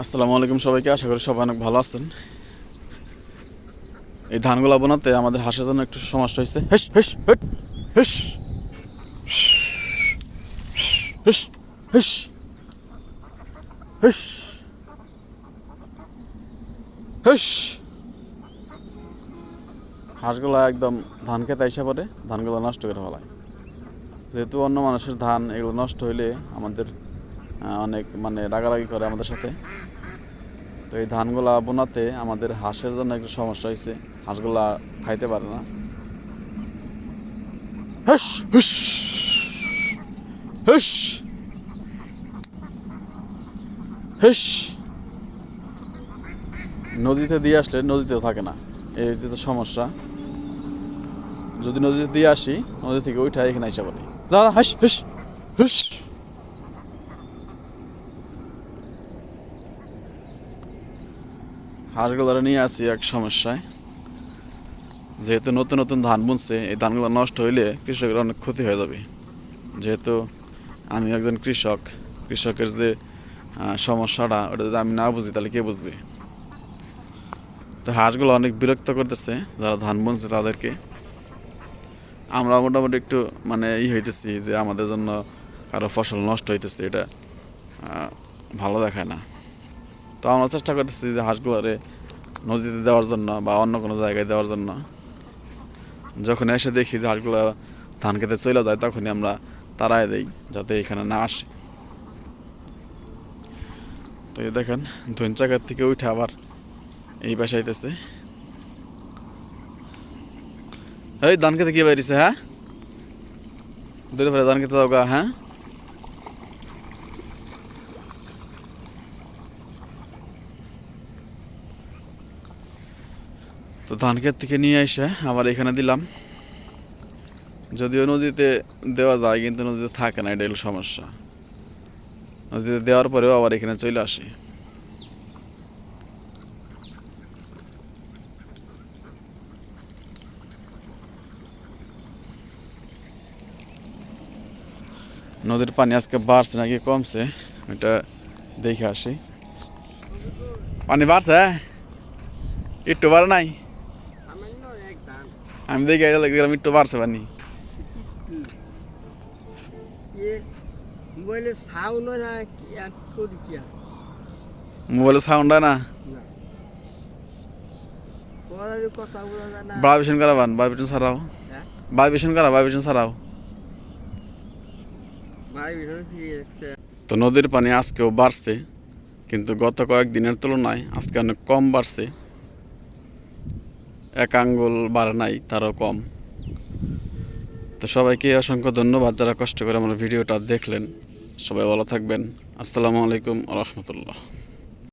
আসসালামু আলাইকুম সবাইকে, আশা করি সবাই অনেক ভালো আছেন। এই ধানগুলো বোনাতে আমাদের হাঁসের জন্য একটু সমস্যা হয়েছে। হেস হেস হেট হেস হেস হেস হেস হেস। হাঁসগুলো একদম ধান খেতে আইসা পড়ে ধানগুলো নষ্ট করে ফেলায়। যেহেতু অন্য মানুষের ধান, এগুলো নষ্ট হইলে আমাদের অনেক রাগারাগি করে আমাদের সাথে। তো এই ধানগুলা বোনাতে আমাদের হাঁসের জন্য একটু সমস্যা হয়েছে, হাঁসগুলা খাইতে পারে না। হেস হুস হেস হেস। নদীতে দিয়ে আসলে নদীতেও থাকে না, এই তো সমস্যা। যদি নদীতে দিয়ে আসি, নদী থেকে ওইটা এখানে আইসা বলে যা হাস হেস হেস। হাঁসগুলো নিয়ে আসি এক সমস্যায়, যেহেতু নতুন নতুন ধান বুনছে, এই ধানগুলো নষ্ট হইলে কৃষকের অনেক ক্ষতি হয়ে যাবে। যেহেতু আমি একজন কৃষক, কৃষকের যে সমস্যাটা, ওটা যদি আমি না বুঝি তাহলে কে বুঝবে। তো হাঁসগুলো অনেক বিরক্ত করতেছে যারা ধান বুনছে তাদেরকে। আমরা মোটামুটি একটু হইতেছি যে আমাদের জন্য কারো ফসল নষ্ট হইতেছে, এটা ভালো দেখায় না। তো আমরা চেষ্টা করতেছি যে হাঁসগুলোরে নদীতে দেওয়ার জন্য বা অন্য কোনো জায়গায় দেওয়ার জন্য। যখন এসে দেখি যে হাঁসগুলো ধান খেতে চলে যায়, তখনই আমরা তাড়ায় দেই যাতে এখানে না আসে। তো এই দেখেন, ধন চাকার থেকে উঠে আবার এই পাশে আইতেছে। এই ধান খেতে কি বাইরেছে? হ্যাঁ, দূরে ফেলে ধান খেতে যাও গা। হ্যাঁ, তো ধান ক্ষেত থেকে নিয়ে এসে আবার এখানে দিলাম। যদিও নদীতে দেওয়া যায়, কিন্তু নদীতে থাকে না, এটা হলো সমস্যা। নদীতে দেওয়ার পরেও আবার এখানে চলে আসে। নদীর পানি আজকে বাড়ছে নাকি কমছে, এটা দেখে আসি। পানি বাড়ছে, একটু বাড়ে নাই? আমি দেখে দেখলাম একটু বাড়ছে পানি। মোবাইলে সাউন্ড হয় না, ভাইব্রেশন করা বান, ভাইব্রেশন ছাড়াও, ভাইব্রেশন করা, ভাইব্রেশন ছাড়াও। তো নদীর পানি আজকেও বাড়ছে, কিন্তু গত কয়েকদিনের তুলনায় আজকে অনেক কম বাড়ছে। 1 আঙ্গুল বাড়ে নাই, তারও কম। তো সবাইকে অসংখ্য ধন্যবাদ যারা কষ্ট করে আমার ভিডিওটা দেখলেন। সবাই ভালো থাকবেন। আসসালামু আলাইকুম ওয়া রাহমাতুল্লাহ।